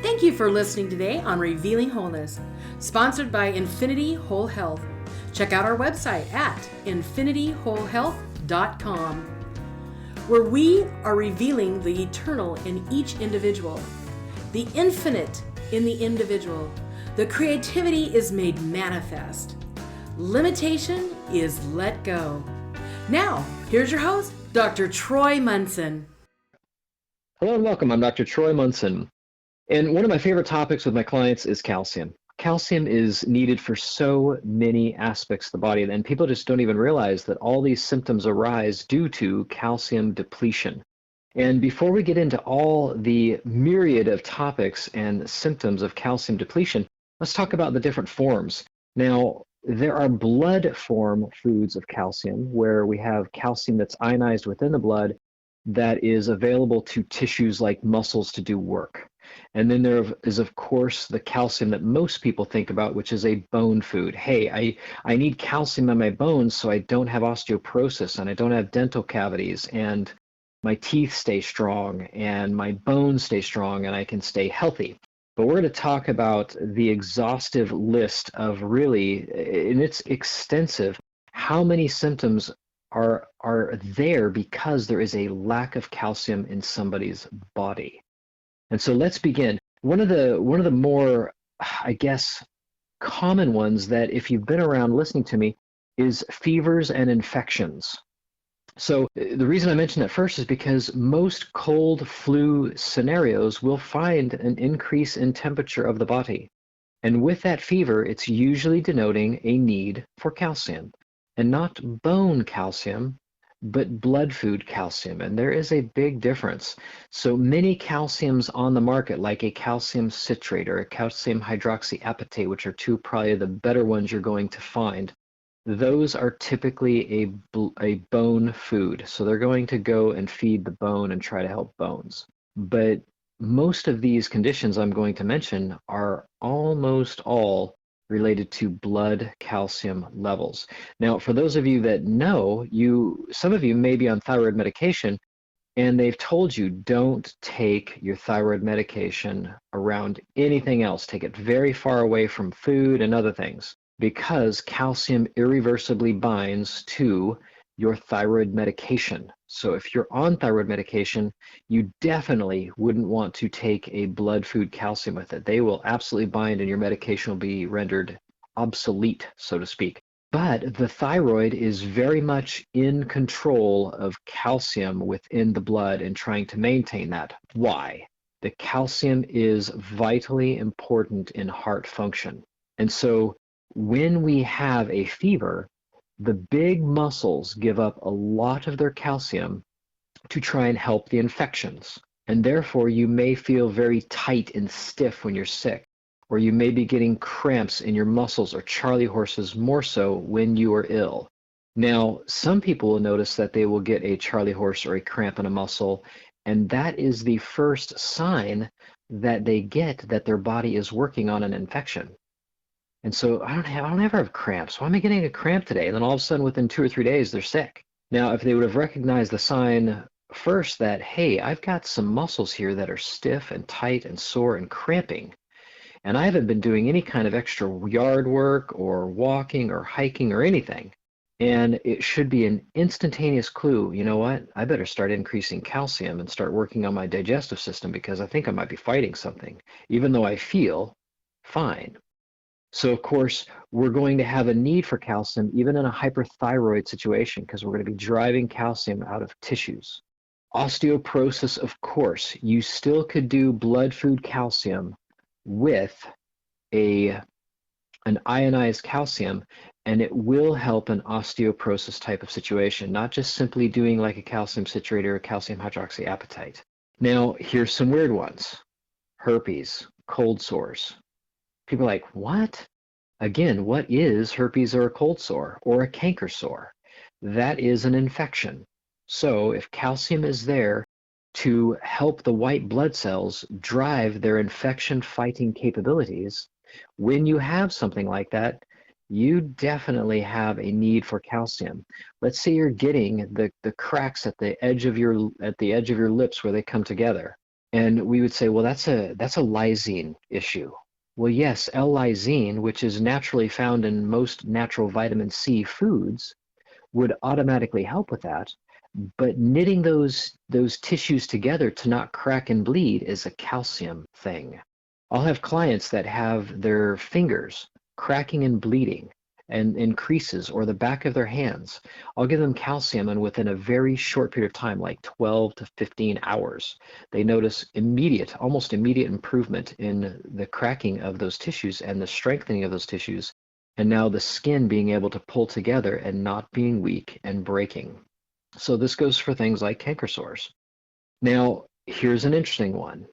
Thank you for listening today on Revealing Wholeness, sponsored by Infinity Whole Health. Check out our website at infinityWholeHealth.com, where we are revealing the eternal in each individual, the infinite in the individual. The creativity is made manifest. Limitation is let go. Now, here's your host, Dr. Troy Munson. Hello and welcome. I'm Dr. Troy Munson. And one of my favorite topics with my clients is calcium. Calcium is needed for so many aspects of the body, and people just don't even realize that all these symptoms arise due to calcium depletion. And before we get into all the myriad of topics and symptoms of calcium depletion, let's talk about the different forms. Now, there are blood form foods of calcium where we have calcium that's ionized within the blood that is available to tissues like muscles to do work. And then there is, of course, the calcium that most people think about, which is a bone food. Hey, I need calcium in my bones so I don't have osteoporosis and I don't have dental cavities and my teeth stay strong and my bones stay strong and I can stay healthy. But we're going to talk about the exhaustive list of really, and it's extensive, how many symptoms are there because there is a lack of calcium in somebody's body. And so let's begin. One of the more, I guess, common ones that if you've been around listening to me is fevers and infections. So the reason I mention that first is because most cold flu scenarios will find an increase in temperature of the body. And with that fever, it's usually denoting a need for calcium. And not bone calcium, but blood food calcium. And there is a big difference. So many calciums on the market, like a calcium citrate or a calcium hydroxyapatite, which are two probably the better ones you're going to find, those are typically a bone food. So they're going to go and feed the bone and try to help bones. But most of these conditions I'm going to mention are almost all related to blood calcium levels. Now, for those of you that know, some of you may be on thyroid medication, and they've told you don't take your thyroid medication around anything else. Take it very far away from food and other things, because calcium irreversibly binds to your thyroid medication. So if you're on thyroid medication, you definitely wouldn't want to take a blood food calcium with it. They will absolutely bind and your medication will be rendered obsolete, so to speak. But the thyroid is very much in control of calcium within the blood and trying to maintain that. Why? The calcium is vitally important in heart function. And so when we have a fever, the big muscles give up a lot of their calcium to try and help the infections. And therefore, you may feel very tight and stiff when you're sick, or you may be getting cramps in your muscles or charley horses more so when you are ill. Now, some people will notice that they will get a charley horse or a cramp in a muscle, and that is the first sign that they get that their body is working on an infection. And so I don't ever have cramps. Why am I getting a cramp today? And then all of a sudden, within 2 or 3 days, they're sick. Now, if they would have recognized the sign first that, hey, I've got some muscles here that are stiff and tight and sore and cramping, and I haven't been doing any kind of extra yard work or walking or hiking or anything, and it should be an instantaneous clue, you know what? I better start increasing calcium and start working on my digestive system because I think I might be fighting something, even though I feel fine. So, of course, we're going to have a need for calcium even in a hyperthyroid situation because we're going to be driving calcium out of tissues. Osteoporosis, of course, you still could do blood food calcium with an ionized calcium, and it will help an osteoporosis type of situation, not just simply doing like a calcium citrate or a calcium hydroxyapatite. Now, here's some weird ones. Herpes, cold sores. People are like, what? Again, what is herpes or a cold sore or a canker sore? That is an infection. So if calcium is there to help the white blood cells drive their infection fighting capabilities, when you have something like that, you definitely have a need for calcium. Let's say you're getting the cracks at the edge of your lips where they come together. And we would say, well, that's a lysine issue. Well, yes, L-lysine, which is naturally found in most natural vitamin C foods, would automatically help with that. But knitting those tissues together to not crack and bleed is a calcium thing. I'll have clients that have their fingers cracking and bleeding and in creases, or the back of their hands. I'll give them calcium, and within a very short period of time, like 12 to 15 hours, they notice almost immediate improvement in the cracking of those tissues and the strengthening of those tissues, and now the skin being able to pull together and not being weak and breaking. So this goes for things like canker sores. Now, here's an interesting one: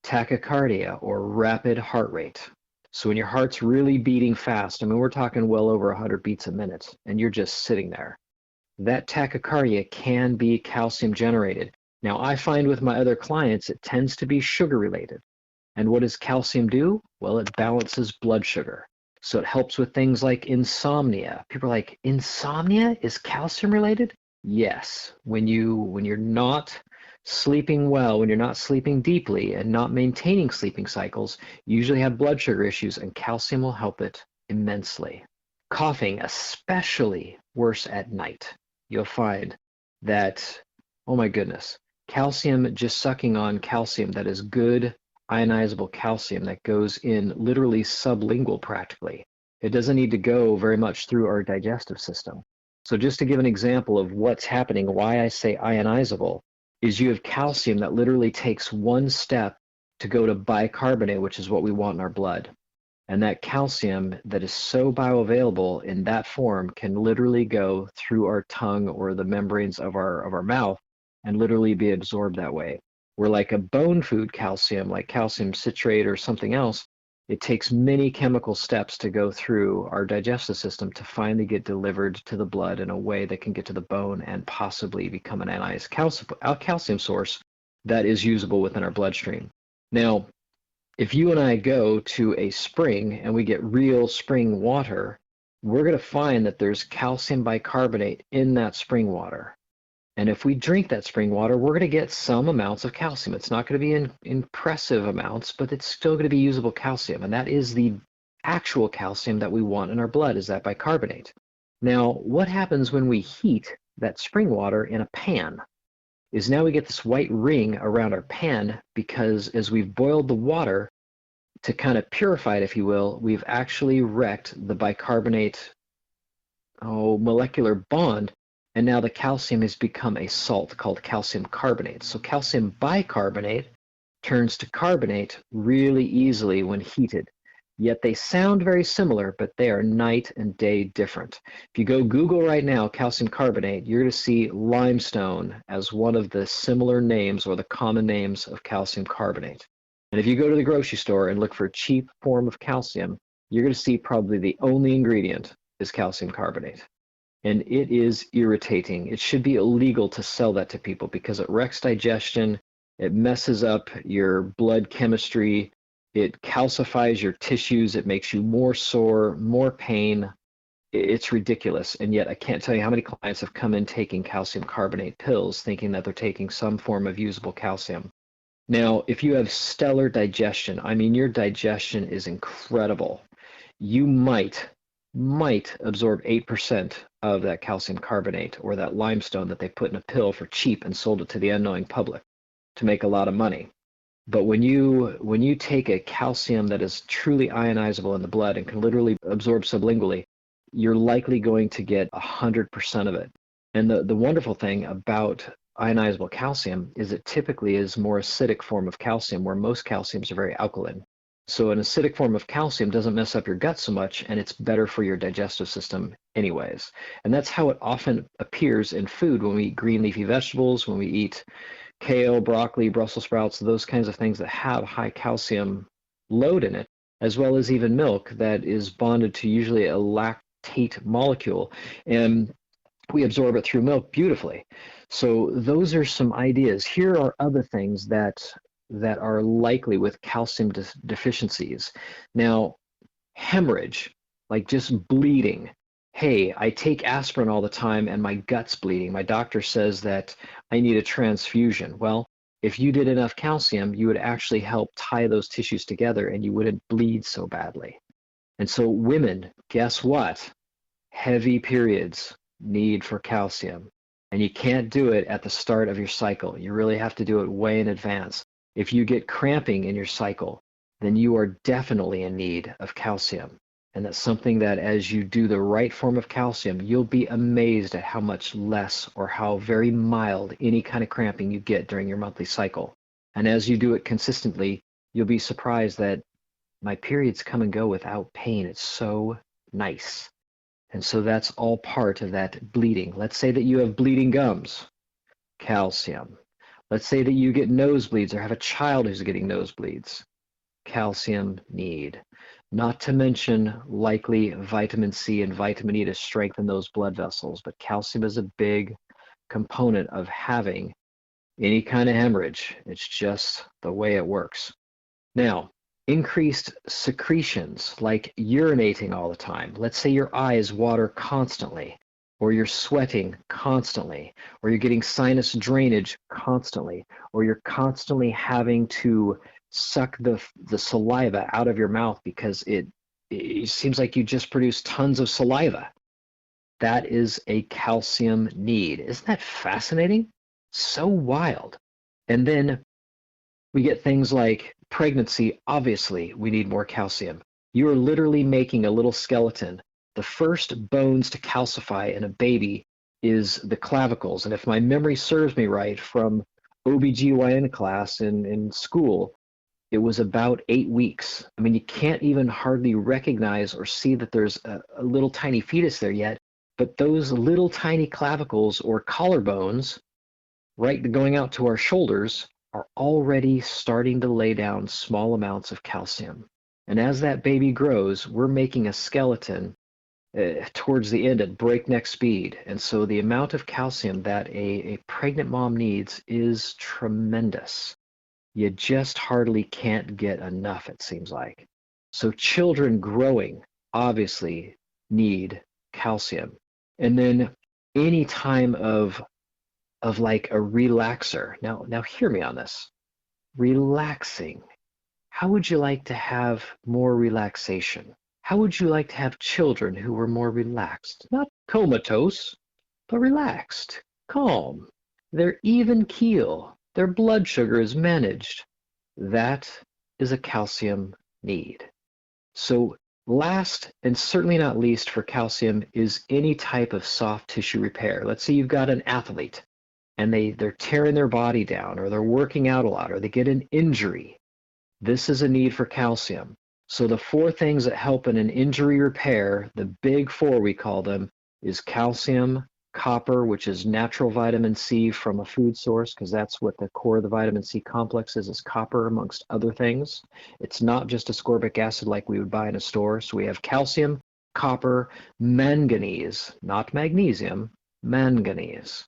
tachycardia, or rapid heart rate. So when your heart's really beating fast, I mean, we're talking well over 100 beats a minute, and you're just sitting there, that tachycardia can be calcium generated. Now, I find with my other clients, it tends to be sugar related. And what does calcium do? Well, it balances blood sugar. So it helps with things like insomnia. People are like, insomnia is calcium related? Yes. When you're not sleeping well, when you're not sleeping deeply and not maintaining sleeping cycles, you usually have blood sugar issues, and calcium will help it immensely. Coughing, especially worse at night. You'll find that, oh my goodness, calcium, just sucking on calcium that is good ionizable calcium that goes in literally sublingual practically. It doesn't need to go very much through our digestive system. So just to give an example of what's happening, why I say ionizable, is you have calcium that literally takes one step to go to bicarbonate, which is what we want in our blood. And that calcium that is so bioavailable in that form can literally go through our tongue or the membranes of our mouth and literally be absorbed that way. Where like a bone food calcium, like calcium citrate or something else, it takes many chemical steps to go through our digestive system to finally get delivered to the blood in a way that can get to the bone and possibly become an ionized calcium source that is usable within our bloodstream. Now, if you and I go to a spring and we get real spring water, we're going to find that there's calcium bicarbonate in that spring water. And if we drink that spring water, we're going to get some amounts of calcium. It's not going to be in impressive amounts, but it's still going to be usable calcium. And that is the actual calcium that we want in our blood, is that bicarbonate. Now, what happens when we heat that spring water in a pan is now we get this white ring around our pan, because as we've boiled the water to kind of purify it, if you will, we've actually wrecked the bicarbonate molecular bond. And now the calcium has become a salt called calcium carbonate. So calcium bicarbonate turns to carbonate really easily when heated. Yet they sound very similar, but they are night and day different. If you go Google right now, calcium carbonate, you're going to see limestone as one of the similar names or the common names of calcium carbonate. And if you go to the grocery store and look for a cheap form of calcium, you're going to see probably the only ingredient is calcium carbonate. And it is irritating. It should be illegal to sell that to people because it wrecks digestion, it messes up your blood chemistry, it calcifies your tissues, it makes you more sore, more pain. It's ridiculous. And yet I can't tell you how many clients have come in taking calcium carbonate pills thinking that they're taking some form of usable calcium. Now, if you have stellar digestion, I mean, your digestion is incredible, you might absorb 8% of that calcium carbonate or that limestone that they put in a pill for cheap and sold it to the unknowing public to make a lot of money. But when you take a calcium that is truly ionizable in the blood and can literally absorb sublingually, you're likely going to get 100% of it. And the wonderful thing about ionizable calcium is it typically is more acidic form of calcium, where most calciums are very alkaline. So an acidic form of calcium doesn't mess up your gut so much, and it's better for your digestive system anyways. And that's how it often appears in food when we eat green leafy vegetables, when we eat kale, broccoli, Brussels sprouts, those kinds of things that have high calcium load in it, as well as even milk that is bonded to usually a lactate molecule. And we absorb it through milk beautifully. So those are some ideas. Here are other things that are likely with calcium deficiencies. Now, hemorrhage, like just bleeding. Hey, I take aspirin all the time and my gut's bleeding. My doctor says that I need a transfusion. Well, if you did enough calcium, you would actually help tie those tissues together and you wouldn't bleed so badly. And so women, guess what? Heavy periods need for calcium. And you can't do it at the start of your cycle. You really have to do it way in advance. If you get cramping in your cycle, then you are definitely in need of calcium. And that's something that as you do the right form of calcium, you'll be amazed at how much less or how very mild any kind of cramping you get during your monthly cycle. And as you do it consistently, you'll be surprised that my periods come and go without pain. It's so nice. And so that's all part of that bleeding. Let's say that you have bleeding gums, calcium. Let's say that you get nosebleeds or have a child who's getting nosebleeds, calcium need. Not to mention likely vitamin C and vitamin E to strengthen those blood vessels, but calcium is a big component of having any kind of hemorrhage. It's just the way it works. Now, increased secretions like urinating all the time. Let's say your eyes water constantly, or you're sweating constantly, or you're getting sinus drainage constantly, or you're constantly having to suck the saliva out of your mouth because it seems like you just produce tons of saliva. That is a calcium need. Isn't that fascinating? So wild. And then we get things like pregnancy. Obviously, we need more calcium. You are literally making a little skeleton. The first bones to calcify in a baby is the clavicles. And if my memory serves me right from OBGYN class in school, it was about 8 weeks. I mean, you can't even hardly recognize or see that there's a little tiny fetus there yet, but those little tiny clavicles or collarbones, right going out to our shoulders, are already starting to lay down small amounts of calcium. And as that baby grows, we're making a skeleton towards the end at breakneck speed. And so the amount of calcium that a pregnant mom needs is tremendous. You just hardly can't get enough, it seems like. So children growing obviously need calcium. And then any time of like a relaxer. Now hear me on this. Relaxing. How would you like to have more relaxation? How would you like to have children who were more relaxed? Not comatose, but relaxed, calm. They're even keel. Their blood sugar is managed. That is a calcium need. So last and certainly not least for calcium is any type of soft tissue repair. Let's say you've got an athlete and they're tearing their body down, or they're working out a lot, or they get an injury. This is a need for calcium. So the 4 things that help in an injury repair, the big 4 we call them, is calcium, copper, which is natural vitamin C from a food source, because that's what the core of the vitamin C complex is copper, amongst other things. It's not just ascorbic acid like we would buy in a store. So we have calcium, copper, manganese, not magnesium, manganese.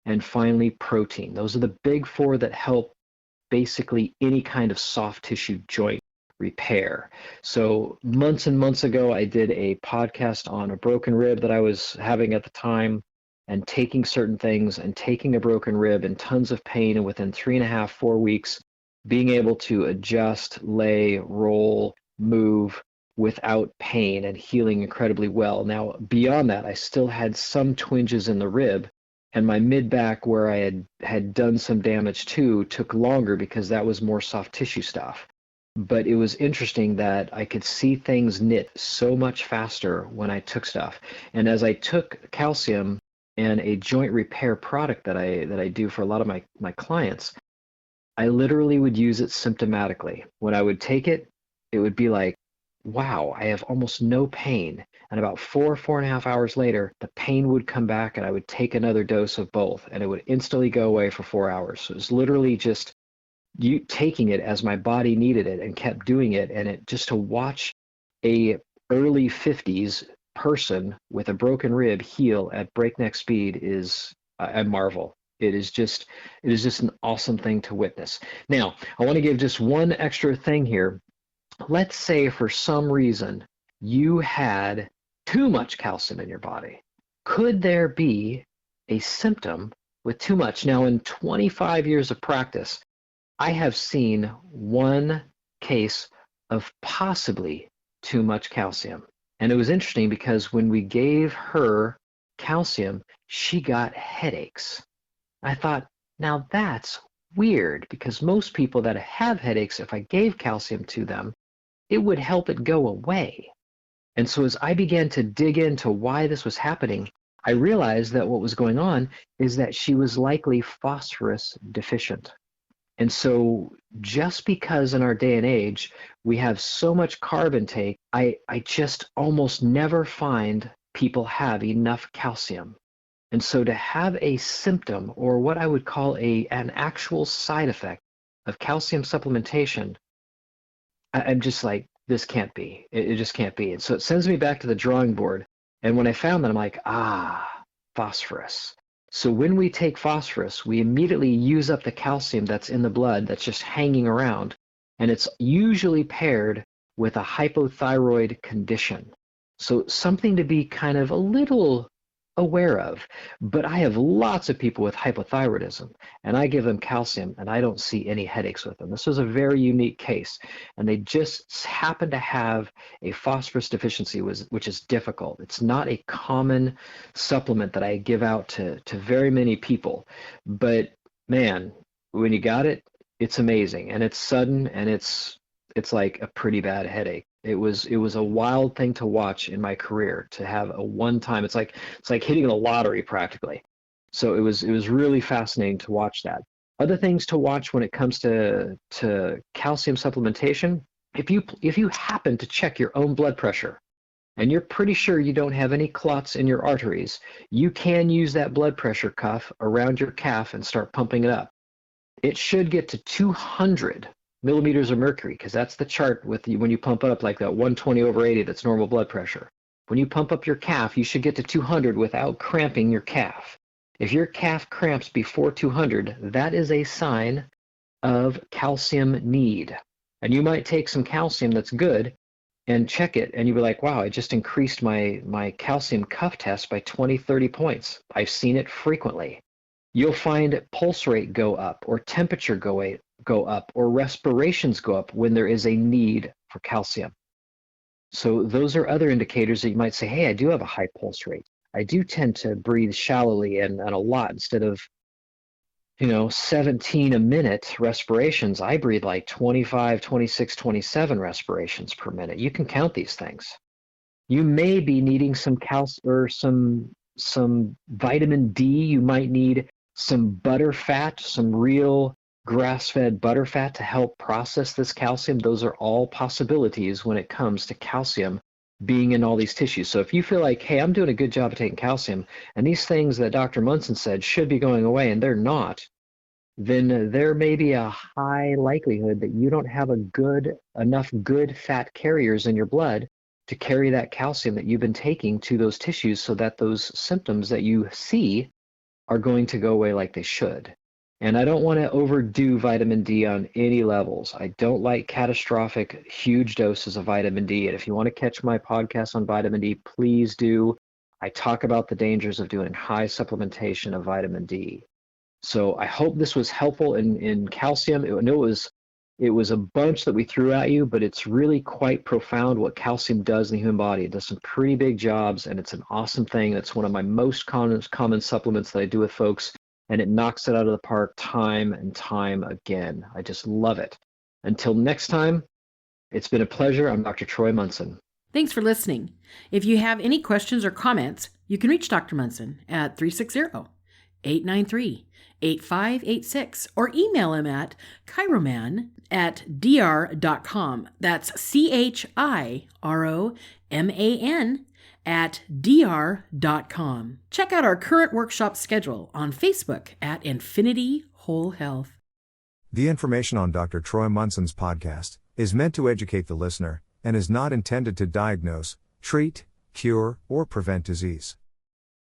And finally, protein. Those are the big 4 that help basically any kind of soft tissue joint repair. So months and months ago, I did a podcast on a broken rib that I was having at the time, and taking certain things and taking a broken rib and tons of pain, and within 3.5, 4 weeks, being able to adjust, lay, roll, move without pain and healing incredibly well. Now, beyond that, I still had some twinges in the rib, and my mid-back, where I had done some damage to, took longer because that was more soft tissue stuff. But it was interesting that I could see things knit so much faster when I took stuff. And as I took calcium and a joint repair product that I do for a lot of my clients, I literally would use it symptomatically. When I would take it, it would be like, wow, I have almost no pain. And about 4.5 hours later, the pain would come back, and I would take another dose of both, and it would instantly go away for 4 hours. So it was literally just you taking it as my body needed it, and kept doing it. And it just to watch a early 50s person with a broken rib heal at breakneck speed is I marvel. It is just an awesome thing to witness. Now, I want to give just one extra thing here. Let's say for some reason you had too much calcium in your body. Could there be a symptom with too much? Now, in 25 years of practice, I have seen one case of possibly too much calcium. And it was interesting because when we gave her calcium, she got headaches. I thought, now that's weird because most people that have headaches, if I gave calcium to them, it would help it go away. And so as I began to dig into why this was happening, I realized that what was going on is that she was likely phosphorus deficient. And so just because in our day and age we have so much carb intake, I just almost never find people have enough calcium. And so to have a symptom or what I would call an actual side effect of calcium supplementation, I'm just like, this can't be. It just can't be. And so it sends me back to the drawing board. And when I found that, I'm like, phosphorus. So when we take phosphorus, we immediately use up the calcium that's in the blood that's just hanging around. And it's usually paired with a hypothyroid condition. So something to be kind of a little aware of. But I have lots of people with hypothyroidism, and I give them calcium, and I don't see any headaches with them. This was a very unique case, and they just happen to have a phosphorus deficiency, which is difficult. It's not a common supplement that I give out to very many people. But man, when you got it, it's amazing, and it's sudden, and it's like a pretty bad headache. It was a wild thing to watch in my career, to have a one-time. It's like hitting a lottery practically. So it was really fascinating to watch that. Other things to watch when it comes to calcium supplementation, if you happen to check your own blood pressure and you're pretty sure you don't have any clots in your arteries, you can use that blood pressure cuff around your calf and start pumping it up. It should get to 200 millimeters of mercury, because that's the chart when you pump up like that 120/80, that's normal blood pressure. When you pump up your calf, you should get to 200 without cramping your calf. If your calf cramps before 200, that is a sign of calcium need. And you might take some calcium that's good and check it, and you'll be like, wow, I just increased my calcium cuff test by 20-30 points. I've seen it frequently. You'll find pulse rate go up, or temperature go up, or respirations go up when there is a need for calcium. So those are other indicators that you might say, hey, I do have a high pulse rate. I do tend to breathe shallowly and a lot. Instead of 17 a minute respirations, I breathe like 25, 26, 27 respirations per minute. You can count these things. You may be needing some calcium or some vitamin D. You might need some butter fat, some real grass-fed butter fat to help process this calcium. Those are all possibilities when it comes to calcium being in all these tissues. So if you feel like, hey, I'm doing a good job of taking calcium, and these things that Dr. Munson said should be going away and they're not, then there may be a high likelihood that you don't have enough good fat carriers in your blood to carry that calcium that you've been taking to those tissues, so that those symptoms that you see are going to go away like they should. And I don't want to overdo vitamin D on any levels. I don't like catastrophic, huge doses of vitamin D. And if you want to catch my podcast on vitamin D, please do. I talk about the dangers of doing high supplementation of vitamin D. So I hope this was helpful in calcium. I know it was a bunch that we threw at you, but it's really quite profound what calcium does in the human body. It does some pretty big jobs, and it's an awesome thing. It's one of my most common supplements that I do with folks, and it knocks it out of the park time and time again. I just love it. Until next time, it's been a pleasure. I'm Dr. Troy Munson. Thanks for listening. If you have any questions or comments, you can reach Dr. Munson at 360-893-8586 or email him at chiroman@dr.com. That's chiroman@dr.com. Check out our current workshop schedule on Facebook at Infinity Whole Health. The information on Dr. Troy Munson's podcast is meant to educate the listener and is not intended to diagnose, treat, cure, or prevent disease.